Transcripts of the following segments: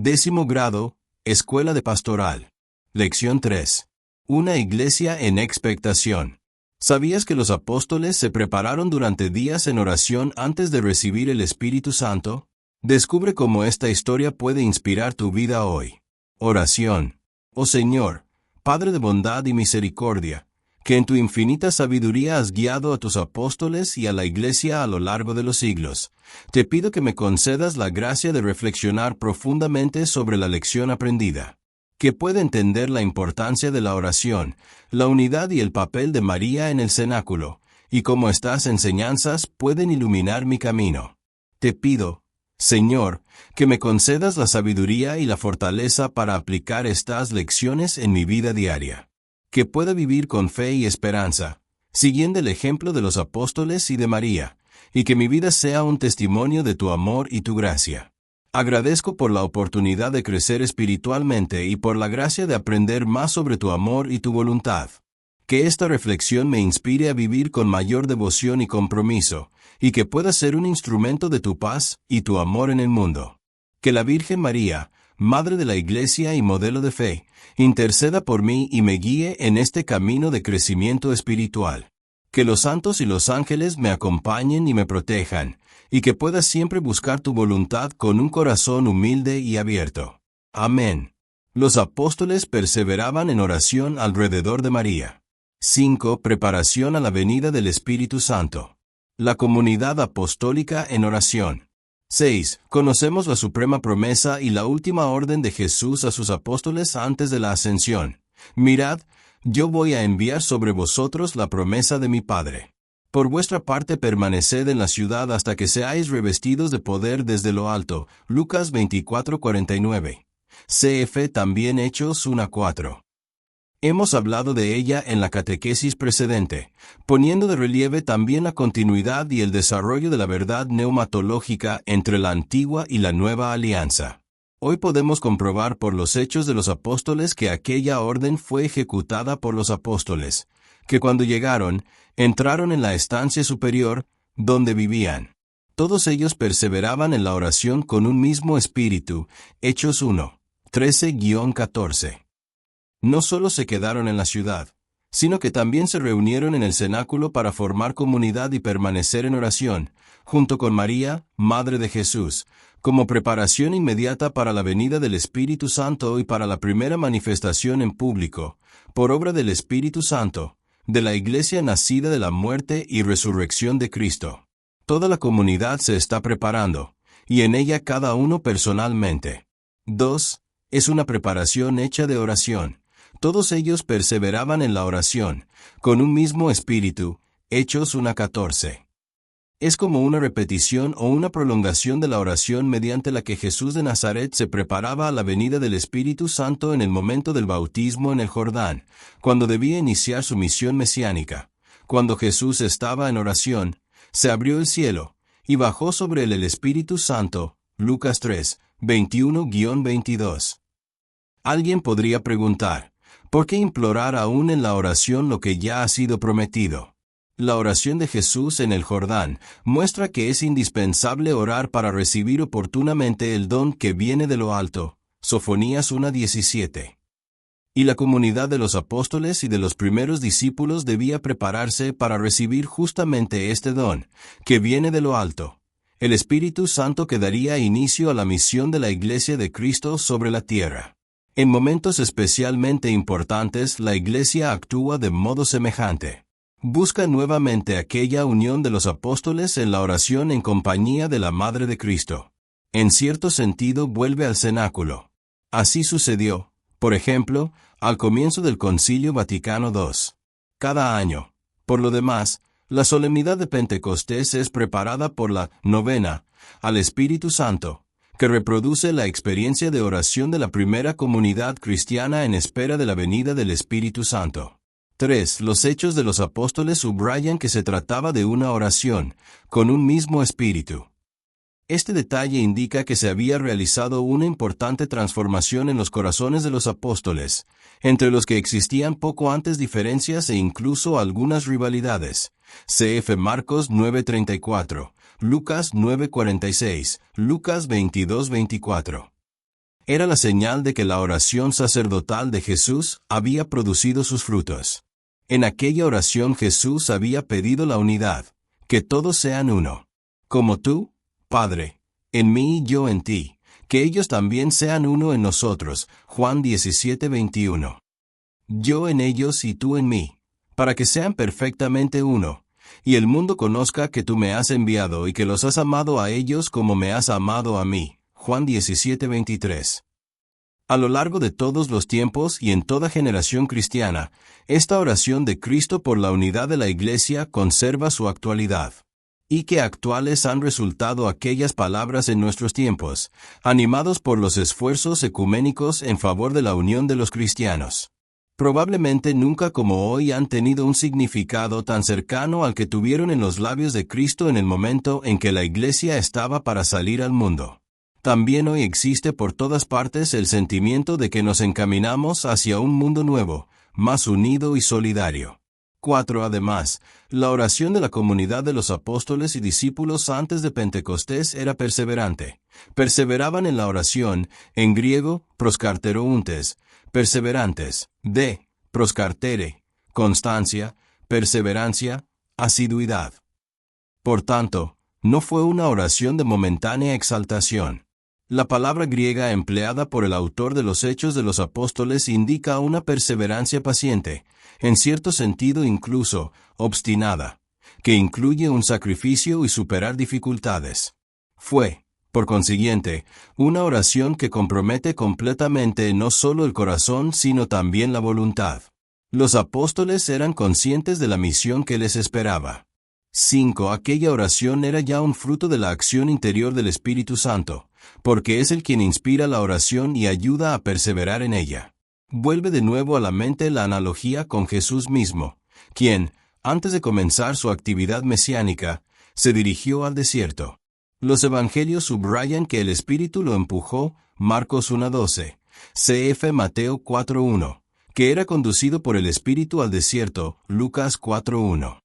10º grado, Escuela de Pastoral. Lección 3. Una iglesia en expectación. ¿Sabías que los apóstoles se prepararon durante días en oración antes de recibir el Espíritu Santo? Descubre cómo esta historia puede inspirar tu vida hoy. Oración. Oh Señor, Padre de bondad y misericordia, que en tu infinita sabiduría has guiado a tus apóstoles y a la Iglesia a lo largo de los siglos. Te pido que me concedas la gracia de reflexionar profundamente sobre la lección aprendida, que pueda entender la importancia de la oración, la unidad y el papel de María en el cenáculo, y cómo estas enseñanzas pueden iluminar mi camino. Te pido, Señor, que me concedas la sabiduría y la fortaleza para aplicar estas lecciones en mi vida diaria, que pueda vivir con fe y esperanza, siguiendo el ejemplo de los apóstoles y de María, y que mi vida sea un testimonio de tu amor y tu gracia. Agradezco por la oportunidad de crecer espiritualmente y por la gracia de aprender más sobre tu amor y tu voluntad. Que esta reflexión me inspire a vivir con mayor devoción y compromiso, y que pueda ser un instrumento de tu paz y tu amor en el mundo. Que la Virgen María, Madre de la Iglesia y modelo de fe, interceda por mí y me guíe en este camino de crecimiento espiritual. Que los santos y los ángeles me acompañen y me protejan, y que pueda siempre buscar tu voluntad con un corazón humilde y abierto. Amén. Los apóstoles perseveraban en oración alrededor de María. 5. Preparación a la venida del Espíritu Santo. La comunidad apostólica en oración. 6. Conocemos la suprema promesa y la última orden de Jesús a sus apóstoles antes de la ascensión. Mirad, yo voy a enviar sobre vosotros la promesa de mi Padre. Por vuestra parte permaneced en la ciudad hasta que seáis revestidos de poder desde lo alto. Lucas 24:49. CF también Hechos 1:4. Hemos hablado de ella en la catequesis precedente, poniendo de relieve también la continuidad y el desarrollo de la verdad neumatológica entre la antigua y la nueva alianza. Hoy podemos comprobar por los hechos de los apóstoles que aquella orden fue ejecutada por los apóstoles, que cuando llegaron, entraron en la estancia superior, donde vivían. Todos ellos perseveraban en la oración con un mismo espíritu. Hechos 1, 13-14. No solo se quedaron en la ciudad, sino que también se reunieron en el cenáculo para formar comunidad y permanecer en oración, junto con María, Madre de Jesús, como preparación inmediata para la venida del Espíritu Santo y para la primera manifestación en público, por obra del Espíritu Santo, de la Iglesia nacida de la muerte y resurrección de Cristo. Toda la comunidad se está preparando, y en ella cada uno personalmente. 2. Es una preparación hecha de oración. Todos ellos perseveraban en la oración, con un mismo espíritu. Hechos 1:14. Es como una repetición o una prolongación de la oración mediante la que Jesús de Nazaret se preparaba a la venida del Espíritu Santo en el momento del bautismo en el Jordán, cuando debía iniciar su misión mesiánica. Cuando Jesús estaba en oración, se abrió el cielo, y bajó sobre él el Espíritu Santo. Lucas 3, 21-22. Alguien podría preguntar, ¿por qué implorar aún en la oración lo que ya ha sido prometido? La oración de Jesús en el Jordán muestra que es indispensable orar para recibir oportunamente el don que viene de lo alto. Sofonías 1:17. Y la comunidad de los apóstoles y de los primeros discípulos debía prepararse para recibir justamente este don, que viene de lo alto, el Espíritu Santo que daría inicio a la misión de la Iglesia de Cristo sobre la tierra. En momentos especialmente importantes, la Iglesia actúa de modo semejante. Busca nuevamente aquella unión de los apóstoles en la oración en compañía de la Madre de Cristo. En cierto sentido, vuelve al cenáculo. Así sucedió, por ejemplo, al comienzo del Concilio Vaticano II. Cada año. Por lo demás, la solemnidad de Pentecostés es preparada por la novena al Espíritu Santo, que reproduce la experiencia de oración de la primera comunidad cristiana en espera de la venida del Espíritu Santo. 3. Los Hechos de los Apóstoles subrayan que se trataba de una oración, con un mismo espíritu. Este detalle indica que se había realizado una importante transformación en los corazones de los apóstoles, entre los que existían poco antes diferencias e incluso algunas rivalidades. Cf. Marcos 9:34, Lucas 9:46, Lucas 22:24. Era la señal de que la oración sacerdotal de Jesús había producido sus frutos. En aquella oración Jesús había pedido la unidad, que todos sean uno. Como tú, Padre, en mí y yo en ti, que ellos también sean uno en nosotros. Juan 17:21. Yo en ellos y tú en mí, para que sean perfectamente uno, y el mundo conozca que tú me has enviado y que los has amado a ellos como me has amado a mí. Juan 17:23. A lo largo de todos los tiempos y en toda generación cristiana, esta oración de Cristo por la unidad de la Iglesia conserva su actualidad. Y que actuales han resultado aquellas palabras en nuestros tiempos, animados por los esfuerzos ecuménicos en favor de la unión de los cristianos. Probablemente nunca como hoy han tenido un significado tan cercano al que tuvieron en los labios de Cristo en el momento en que la Iglesia estaba para salir al mundo. También hoy existe por todas partes el sentimiento de que nos encaminamos hacia un mundo nuevo, más unido y solidario. 4. Además, la oración de la comunidad de los apóstoles y discípulos antes de Pentecostés era perseverante. Perseveraban en la oración, en griego, proskarterountes, perseverantes, de, proskartere, constancia, perseverancia, asiduidad. Por tanto, no fue una oración de momentánea exaltación. La palabra griega empleada por el autor de los Hechos de los Apóstoles indica una perseverancia paciente, en cierto sentido incluso obstinada, que incluye un sacrificio y superar dificultades. Fue, por consiguiente, una oración que compromete completamente no solo el corazón sino también la voluntad. Los apóstoles eran conscientes de la misión que les esperaba. 5. Aquella oración era ya un fruto de la acción interior del Espíritu Santo, porque es el quien inspira la oración y ayuda a perseverar en ella. Vuelve de nuevo a la mente la analogía con Jesús mismo, quien, antes de comenzar su actividad mesiánica, se dirigió al desierto. Los evangelios subrayan que el Espíritu lo empujó, Marcos 1:12, cf. Mateo 4:1, que era conducido por el Espíritu al desierto, Lucas 4:1.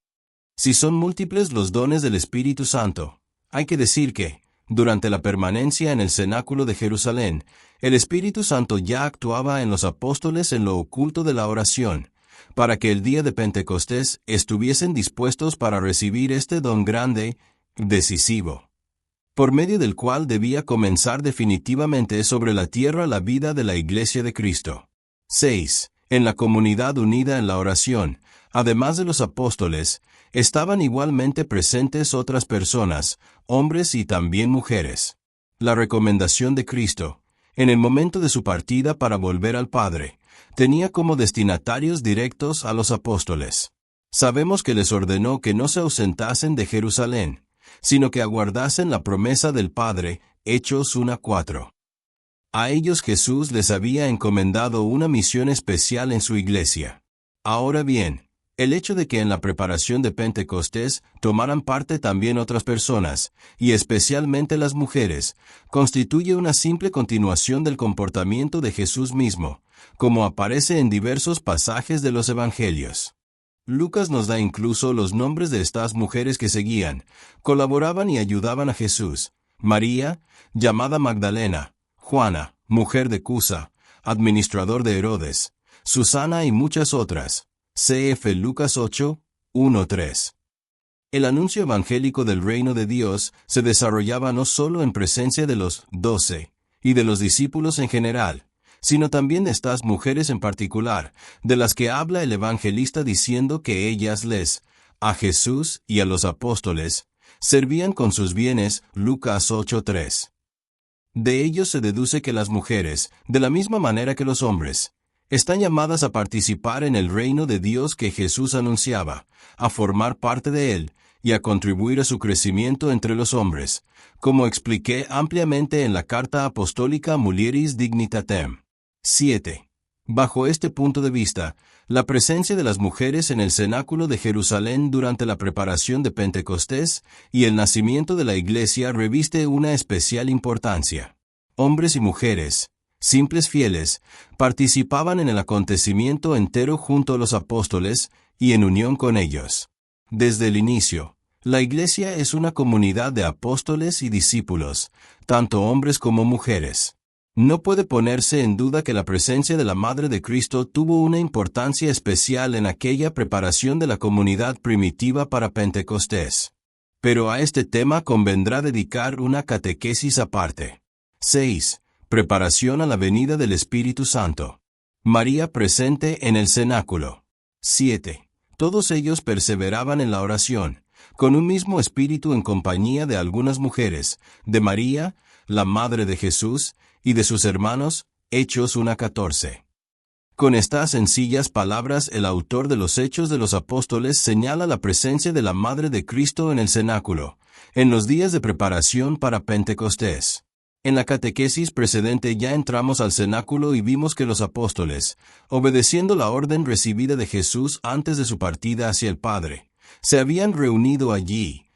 Si son múltiples los dones del Espíritu Santo, hay que decir que, durante la permanencia en el cenáculo de Jerusalén, el Espíritu Santo ya actuaba en los apóstoles en lo oculto de la oración, para que el día de Pentecostés estuviesen dispuestos para recibir este don grande, decisivo, por medio del cual debía comenzar definitivamente sobre la tierra la vida de la Iglesia de Cristo. 6. En la comunidad unida en la oración, además de los apóstoles, estaban igualmente presentes otras personas, hombres y también mujeres. La recomendación de Cristo, en el momento de su partida para volver al Padre, tenía como destinatarios directos a los apóstoles. Sabemos que les ordenó que no se ausentasen de Jerusalén, sino que aguardasen la promesa del Padre, Hechos 1:4. A ellos Jesús les había encomendado una misión especial en su iglesia. Ahora bien, el hecho de que en la preparación de Pentecostés tomaran parte también otras personas, y especialmente las mujeres, constituye una simple continuación del comportamiento de Jesús mismo, como aparece en diversos pasajes de los Evangelios. Lucas nos da incluso los nombres de estas mujeres que seguían, colaboraban y ayudaban a Jesús: María, llamada Magdalena, Juana, mujer de Cusa, administrador de Herodes, Susana y muchas otras. Cf. Lucas 8, 1-3. El anuncio evangélico del reino de Dios se desarrollaba no solo en presencia de los 12 y de los discípulos en general, sino también de estas mujeres en particular, de las que habla el evangelista diciendo que ellas a Jesús y a los apóstoles, servían con sus bienes, Lucas 8:3. De ello se deduce que las mujeres, de la misma manera que los hombres, están llamadas a participar en el reino de Dios que Jesús anunciaba, a formar parte de él, y a contribuir a su crecimiento entre los hombres, como expliqué ampliamente en la Carta Apostólica Mulieris Dignitatem. 7. Bajo este punto de vista, la presencia de las mujeres en el cenáculo de Jerusalén durante la preparación de Pentecostés y el nacimiento de la Iglesia reviste una especial importancia. Hombres y mujeres, simples fieles, participaban en el acontecimiento entero junto a los apóstoles y en unión con ellos. Desde el inicio, la Iglesia es una comunidad de apóstoles y discípulos, tanto hombres como mujeres. No puede ponerse en duda que la presencia de la Madre de Cristo tuvo una importancia especial en aquella preparación de la comunidad primitiva para Pentecostés. Pero a este tema convendrá dedicar una catequesis aparte. 6. Preparación a la venida del Espíritu Santo. María presente en el cenáculo. 7. Todos ellos perseveraban en la oración, con un mismo espíritu en compañía de algunas mujeres, de María, la Madre de Jesús, y de sus hermanos, Hechos 1:14. Con estas sencillas palabras el autor de los Hechos de los Apóstoles señala la presencia de la Madre de Cristo en el cenáculo, en los días de preparación para Pentecostés. En la catequesis precedente ya entramos al cenáculo y vimos que los apóstoles, obedeciendo la orden recibida de Jesús antes de su partida hacia el Padre, se habían reunido allí,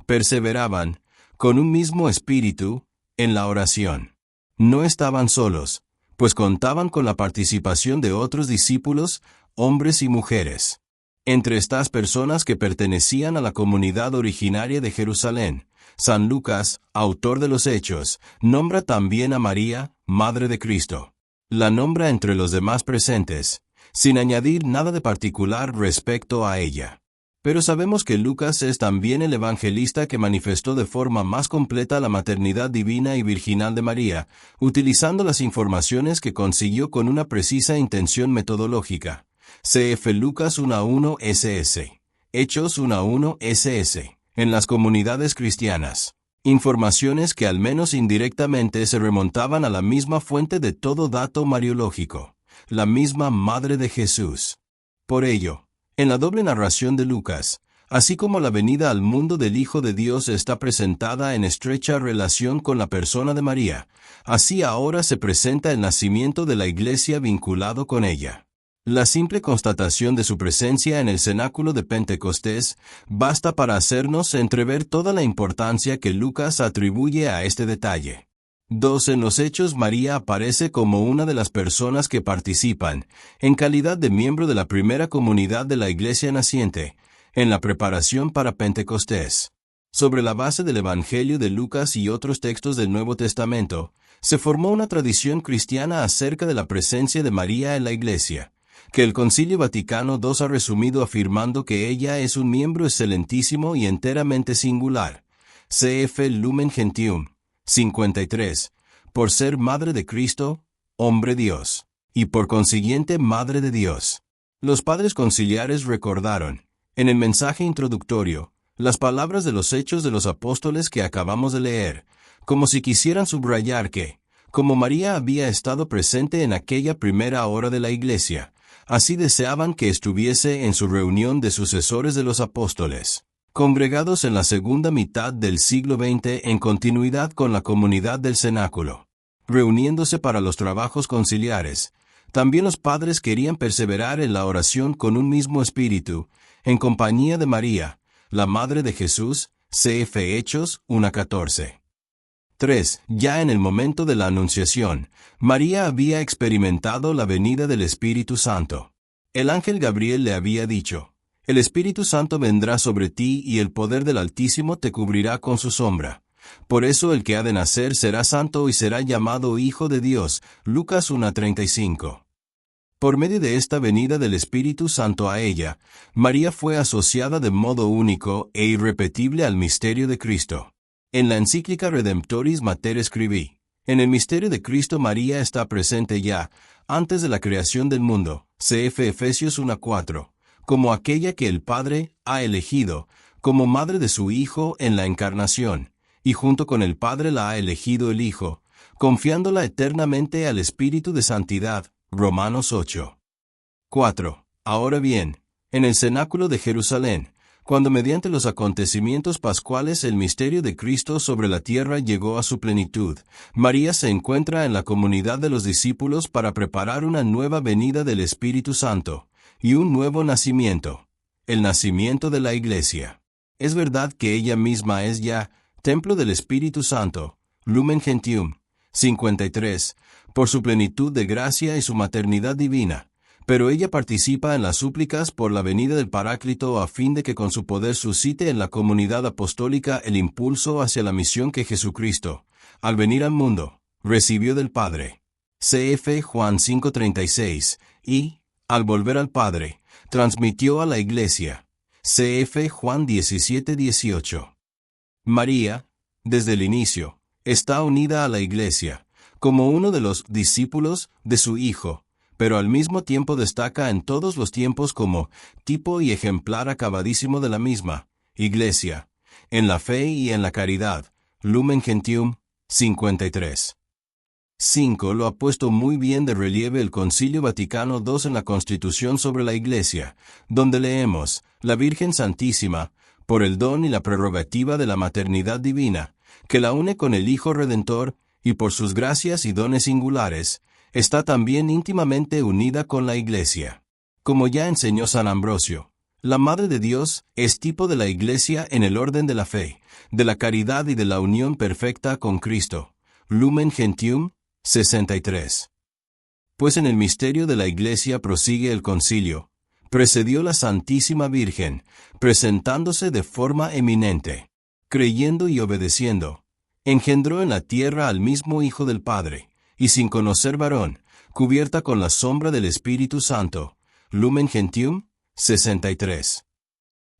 perseveraban, con un mismo espíritu, en la oración. No estaban solos, pues contaban con la participación de otros discípulos, hombres y mujeres. Entre estas personas que pertenecían a la comunidad originaria de Jerusalén, San Lucas, autor de los Hechos, nombra también a María, Madre de Cristo. La nombra entre los demás presentes, sin añadir nada de particular respecto a ella. Pero sabemos que Lucas es también el evangelista que manifestó de forma más completa la maternidad divina y virginal de María, utilizando las informaciones que consiguió con una precisa intención metodológica. Cf. Lucas 1:1 ss. Hechos 1:1 ss. En las comunidades cristianas. Informaciones que al menos indirectamente se remontaban a la misma fuente de todo dato mariológico, la misma Madre de Jesús. Por ello, en la doble narración de Lucas, así como la venida al mundo del Hijo de Dios está presentada en estrecha relación con la persona de María, así ahora se presenta el nacimiento de la Iglesia vinculado con ella. La simple constatación de su presencia en el cenáculo de Pentecostés basta para hacernos entrever toda la importancia que Lucas atribuye a este detalle. 2. En los Hechos, María aparece como una de las personas que participan, en calidad de miembro de la primera comunidad de la Iglesia naciente, en la preparación para Pentecostés. Sobre la base del Evangelio de Lucas y otros textos del Nuevo Testamento, se formó una tradición cristiana acerca de la presencia de María en la Iglesia, que el Concilio Vaticano II ha resumido afirmando que ella es un miembro excelentísimo y enteramente singular. Cf. Lumen Gentium 53, por ser Madre de Cristo, hombre Dios, y por consiguiente Madre de Dios. Los padres conciliares recordaron, en el mensaje introductorio, las palabras de los Hechos de los Apóstoles que acabamos de leer, como si quisieran subrayar que, como María había estado presente en aquella primera hora de la Iglesia, así deseaban que estuviese en su reunión de sucesores de los apóstoles, congregados en la segunda mitad del siglo XX en continuidad con la comunidad del cenáculo, reuniéndose para los trabajos conciliares. También los padres querían perseverar en la oración con un mismo espíritu, en compañía de María, la Madre de Jesús, cf. Hechos 1:14. 3. Ya en el momento de la Anunciación, María había experimentado la venida del Espíritu Santo. El ángel Gabriel le había dicho, «El Espíritu Santo vendrá sobre ti y el poder del Altísimo te cubrirá con su sombra. Por eso el que ha de nacer será santo y será llamado Hijo de Dios». Lucas 1:35. Por medio de esta venida del Espíritu Santo a ella, María fue asociada de modo único e irrepetible al misterio de Cristo. En la encíclica Redemptoris Mater escribí, en el misterio de Cristo María está presente ya, antes de la creación del mundo, cf. Efesios 1:4, como aquella que el Padre ha elegido, como madre de su Hijo en la encarnación, y junto con el Padre la ha elegido el Hijo, confiándola eternamente al Espíritu de Santidad. Romanos 8. 4. Ahora bien, en el cenáculo de Jerusalén, cuando mediante los acontecimientos pascuales el misterio de Cristo sobre la tierra llegó a su plenitud, María se encuentra en la comunidad de los discípulos para preparar una nueva venida del Espíritu Santo, y un nuevo nacimiento, el nacimiento de la Iglesia. Es verdad que ella misma es ya templo del Espíritu Santo, Lumen Gentium 53, por su plenitud de gracia y su maternidad divina, pero ella participa en las súplicas por la venida del Paráclito a fin de que con su poder suscite en la comunidad apostólica el impulso hacia la misión que Jesucristo, al venir al mundo, recibió del Padre. Cf. Juan 5:36, y, al volver al Padre, transmitió a la Iglesia. Cf. Juan 17:18. María, desde el inicio, está unida a la Iglesia, como uno de los discípulos de su Hijo, pero al mismo tiempo destaca en todos los tiempos como tipo y ejemplar acabadísimo de la misma Iglesia, en la fe y en la caridad. Lumen Gentium 53. 5. Lo ha puesto muy bien de relieve el Concilio Vaticano II en la Constitución sobre la Iglesia, donde leemos: la Virgen Santísima, por el don y la prerrogativa de la maternidad divina, que la une con el Hijo Redentor, y por sus gracias y dones singulares, está también íntimamente unida con la Iglesia. Como ya enseñó San Ambrosio, la Madre de Dios es tipo de la Iglesia en el orden de la fe, de la caridad y de la unión perfecta con Cristo. Lumen Gentium 63. Pues en el misterio de la Iglesia prosigue el concilio, precedió la Santísima Virgen, presentándose de forma eminente, creyendo y obedeciendo, engendró en la tierra al mismo Hijo del Padre, y sin conocer varón, cubierta con la sombra del Espíritu Santo. Lumen Gentium 63.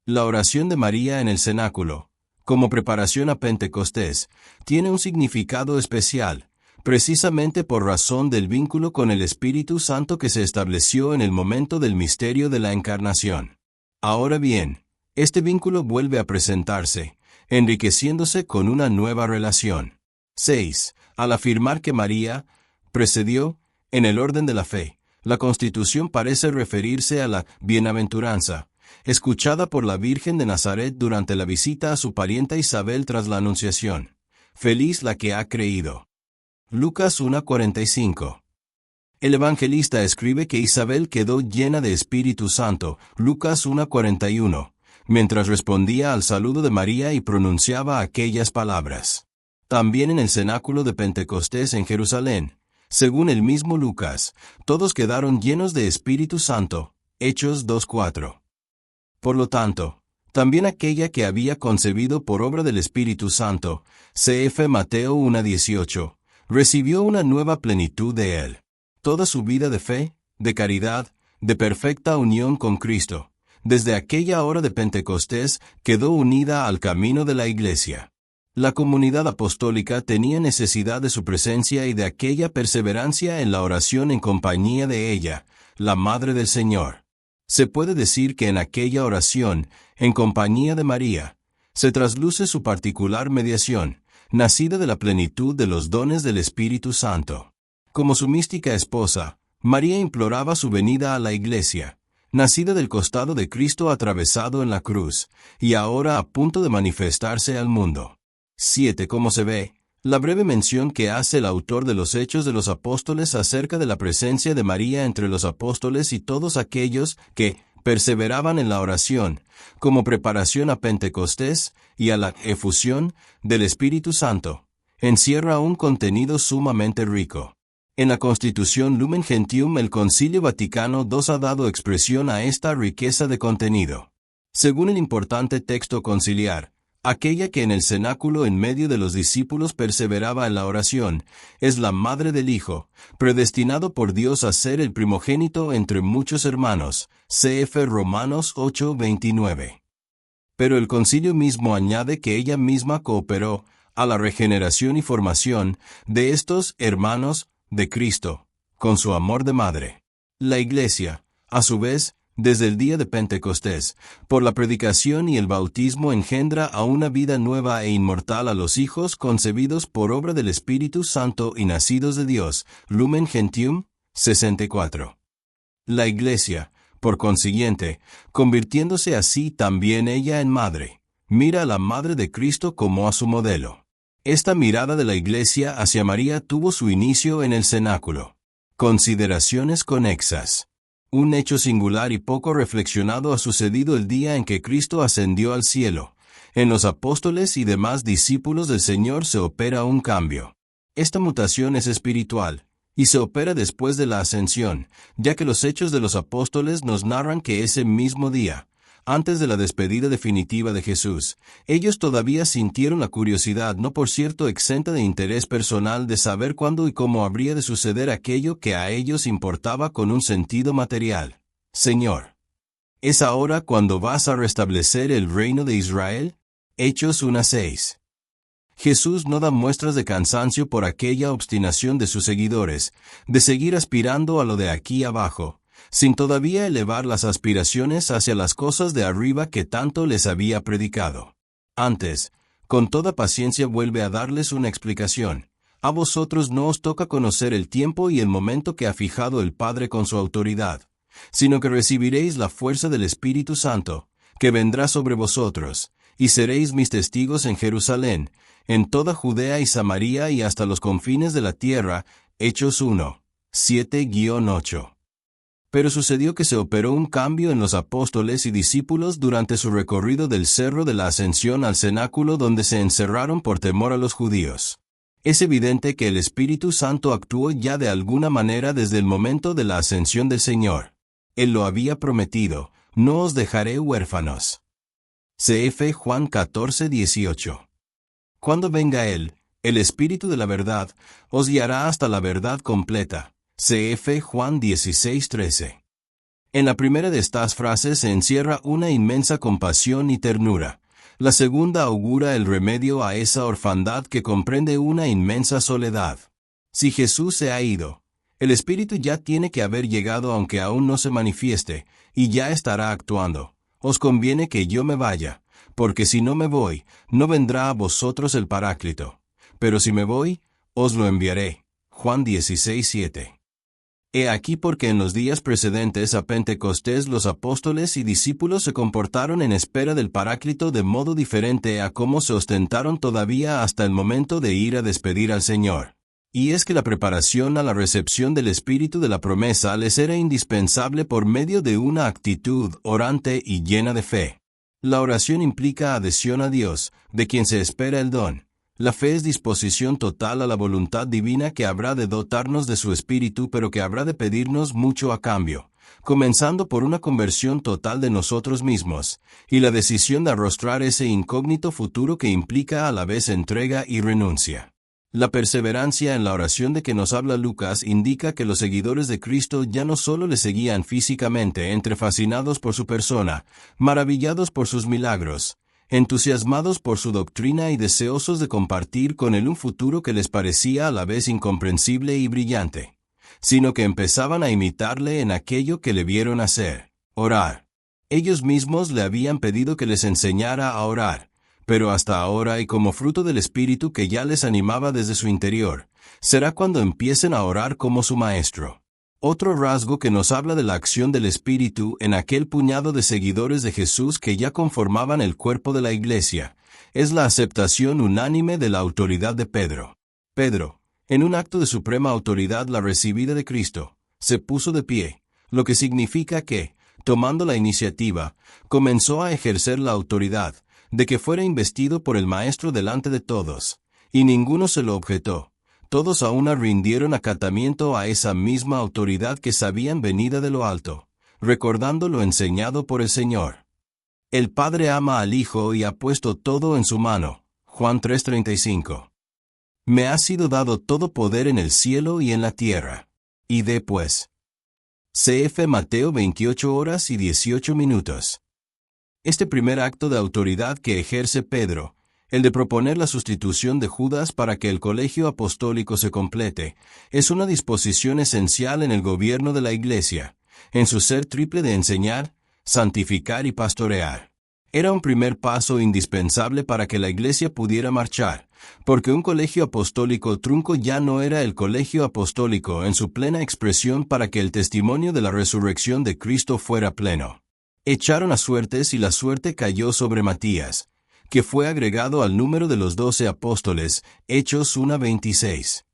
La oración de María en el cenáculo, como preparación a Pentecostés, tiene un significado especial, precisamente por razón del vínculo con el Espíritu Santo que se estableció en el momento del misterio de la Encarnación. Ahora bien, este vínculo vuelve a presentarse, enriqueciéndose con una nueva relación. 6. Al afirmar que María precedió, en el orden de la fe, la Constitución parece referirse a la bienaventuranza, escuchada por la Virgen de Nazaret durante la visita a su parienta Isabel tras la Anunciación. Feliz la que ha creído. Lucas 1:45. El evangelista escribe que Isabel quedó llena de Espíritu Santo, Lucas 1:41, mientras respondía al saludo de María y pronunciaba aquellas palabras. También en el cenáculo de Pentecostés en Jerusalén, según el mismo Lucas, todos quedaron llenos de Espíritu Santo, Hechos 2:4. Por lo tanto, también aquella que había concebido por obra del Espíritu Santo, cf. Mateo 1:18, recibió una nueva plenitud de él. Toda su vida de fe, de caridad, de perfecta unión con Cristo, desde aquella hora de Pentecostés, quedó unida al camino de la Iglesia. La comunidad apostólica tenía necesidad de su presencia y de aquella perseverancia en la oración en compañía de ella, la Madre del Señor. Se puede decir que en aquella oración, en compañía de María, se trasluce su particular mediación, nacida de la plenitud de los dones del Espíritu Santo. Como su mística esposa, María imploraba su venida a la Iglesia, nacida del costado de Cristo atravesado en la cruz, y ahora a punto de manifestarse al mundo. 7. Como se ve, la breve mención que hace el autor de los Hechos de los Apóstoles acerca de la presencia de María entre los apóstoles y todos aquellos que perseveraban en la oración, como preparación a Pentecostés y a la efusión del Espíritu Santo, encierra un contenido sumamente rico. En la Constitución Lumen Gentium el Concilio Vaticano II ha dado expresión a esta riqueza de contenido. Según el importante texto conciliar, aquella que en el cenáculo en medio de los discípulos perseveraba en la oración, es la madre del Hijo, predestinado por Dios a ser el primogénito entre muchos hermanos, cf. Romanos 8:29. Pero el concilio mismo añade que ella misma cooperó a la regeneración y formación de estos hermanos de Cristo, con su amor de madre. La Iglesia, a su vez, desde el día de Pentecostés, por la predicación y el bautismo engendra a una vida nueva e inmortal a los hijos concebidos por obra del Espíritu Santo y nacidos de Dios. Lumen Gentium 64. La Iglesia, por consiguiente, convirtiéndose así también ella en madre, mira a la Madre de Cristo como a su modelo. Esta mirada de la Iglesia hacia María tuvo su inicio en el cenáculo. Consideraciones conexas. Un hecho singular y poco reflexionado ha sucedido el día en que Cristo ascendió al cielo. En los apóstoles y demás discípulos del Señor se opera un cambio. Esta mutación es espiritual, y se opera después de la ascensión, ya que los hechos de los apóstoles nos narran que ese mismo día, antes de la despedida definitiva de Jesús, ellos todavía sintieron la curiosidad, no por cierto exenta de interés personal, de saber cuándo y cómo habría de suceder aquello que a ellos importaba con un sentido material. Señor, ¿es ahora cuando vas a restablecer el reino de Israel? Hechos 1:6. Jesús no da muestras de cansancio por aquella obstinación de sus seguidores, de seguir aspirando a lo de aquí abajo, sin todavía elevar las aspiraciones hacia las cosas de arriba que tanto les había predicado. Antes, con toda paciencia vuelve a darles una explicación. A vosotros no os toca conocer el tiempo y el momento que ha fijado el Padre con su autoridad, sino que recibiréis la fuerza del Espíritu Santo, que vendrá sobre vosotros, y seréis mis testigos en Jerusalén, en toda Judea y Samaria y hasta los confines de la tierra. Hechos 1, 7-8. Pero sucedió que se operó un cambio en los apóstoles y discípulos durante su recorrido del Cerro de la Ascensión al cenáculo, donde se encerraron por temor a los judíos. Es evidente que el Espíritu Santo actuó ya de alguna manera desde el momento de la ascensión del Señor. Él lo había prometido: no os dejaré huérfanos. Cf. Juan 14:18. Cuando venga Él, el Espíritu de la verdad, os guiará hasta la verdad completa. Cf. Juan 16:13. En la primera de estas frases se encierra una inmensa compasión y ternura. La segunda augura el remedio a esa orfandad que comprende una inmensa soledad. Si Jesús se ha ido, el Espíritu ya tiene que haber llegado aunque aún no se manifieste, y ya estará actuando. Os conviene que yo me vaya, porque si no me voy, no vendrá a vosotros el Paráclito. Pero si me voy, os lo enviaré. Juan 16:7. He aquí porque en los días precedentes a Pentecostés los apóstoles y discípulos se comportaron en espera del Paráclito de modo diferente a cómo se ostentaron todavía hasta el momento de ir a despedir al Señor. Y es que la preparación a la recepción del Espíritu de la promesa les era indispensable por medio de una actitud orante y llena de fe. La oración implica adhesión a Dios, de quien se espera el don. La fe es disposición total a la voluntad divina que habrá de dotarnos de su Espíritu, pero que habrá de pedirnos mucho a cambio, comenzando por una conversión total de nosotros mismos, y la decisión de arrostrar ese incógnito futuro que implica a la vez entrega y renuncia. La perseverancia en la oración de que nos habla Lucas indica que los seguidores de Cristo ya no solo le seguían físicamente, fascinados por su persona, maravillados por sus milagros, entusiasmados por su doctrina y deseosos de compartir con él un futuro que les parecía a la vez incomprensible y brillante, sino que empezaban a imitarle en aquello que le vieron hacer: orar. Ellos mismos le habían pedido que les enseñara a orar, pero hasta ahora, y como fruto del Espíritu que ya les animaba desde su interior, será cuando empiecen a orar como su Maestro. Otro rasgo que nos habla de la acción del Espíritu en aquel puñado de seguidores de Jesús que ya conformaban el cuerpo de la Iglesia, es la aceptación unánime de la autoridad de Pedro. Pedro, en un acto de suprema autoridad la recibida de Cristo, se puso de pie, lo que significa que, tomando la iniciativa, comenzó a ejercer la autoridad, de que fuera investido por el Maestro delante de todos, y ninguno se lo objetó. Todos a una rindieron acatamiento a esa misma autoridad que sabían venida de lo alto, recordando lo enseñado por el Señor. El Padre ama al Hijo y ha puesto todo en su mano. Juan 3:35. Me ha sido dado todo poder en el cielo y en la tierra. Id pues. Cf. Mateo 28:18. Este primer acto de autoridad que ejerce Pedro, el de proponer la sustitución de Judas para que el colegio apostólico se complete, es una disposición esencial en el gobierno de la Iglesia, en su ser triple de enseñar, santificar y pastorear. Era un primer paso indispensable para que la Iglesia pudiera marchar, porque un colegio apostólico trunco ya no era el colegio apostólico en su plena expresión para que el testimonio de la resurrección de Cristo fuera pleno. Echaron a suertes y la suerte cayó sobre Matías, que fue agregado al número de los 12 apóstoles. Hechos 1:26.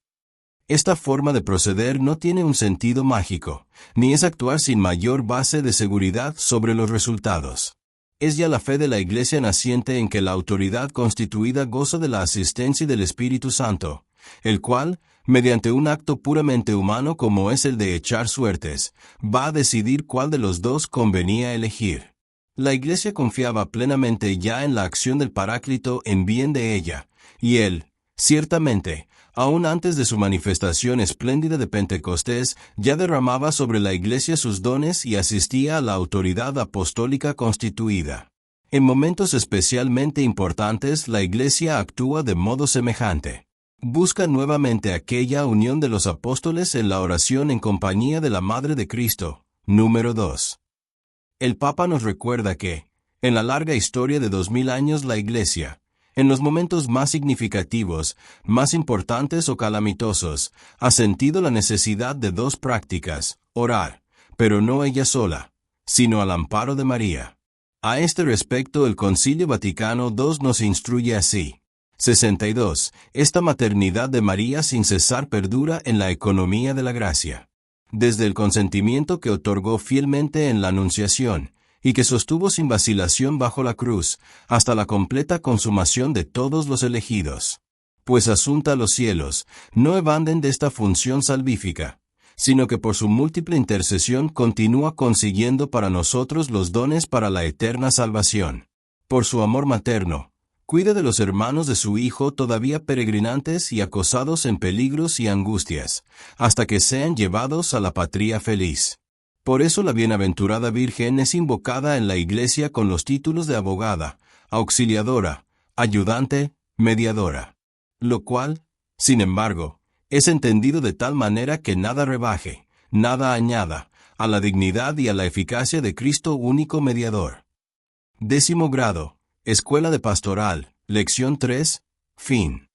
Esta forma de proceder no tiene un sentido mágico, ni es actuar sin mayor base de seguridad sobre los resultados. Es ya la fe de la Iglesia naciente en que la autoridad constituida goza de la asistencia del Espíritu Santo, el cual, mediante un acto puramente humano como es el de echar suertes, va a decidir cuál de los dos convenía elegir. La Iglesia confiaba plenamente ya en la acción del Paráclito en bien de ella, y él, ciertamente, aún antes de su manifestación espléndida de Pentecostés, ya derramaba sobre la Iglesia sus dones y asistía a la autoridad apostólica constituida. En momentos especialmente importantes, la Iglesia actúa de modo semejante. Busca nuevamente aquella unión de los apóstoles en la oración en compañía de la Madre de Cristo. Número 2. El Papa nos recuerda que, en la larga historia de 2000 años, la Iglesia, en los momentos más significativos, más importantes o calamitosos, ha sentido la necesidad de dos prácticas: orar, pero no ella sola, sino al amparo de María. A este respecto, el Concilio Vaticano II nos instruye así. 62. Esta maternidad de María sin cesar perdura en la economía de la gracia. Desde el consentimiento que otorgó fielmente en la Anunciación, y que sostuvo sin vacilación bajo la cruz, hasta la completa consumación de todos los elegidos. Pues asunta a los cielos, no evanden de esta función salvífica, sino que por su múltiple intercesión continúa consiguiendo para nosotros los dones para la eterna salvación. Por su amor materno, cuida de los hermanos de su Hijo todavía peregrinantes y acosados en peligros y angustias, hasta que sean llevados a la patria feliz. Por eso la bienaventurada Virgen es invocada en la Iglesia con los títulos de abogada, auxiliadora, ayudante, mediadora. Lo cual, sin embargo, es entendido de tal manera que nada rebaje, nada añada, a la dignidad y a la eficacia de Cristo único mediador. 10º grado, Escuela de Pastoral, Lección 3, fin.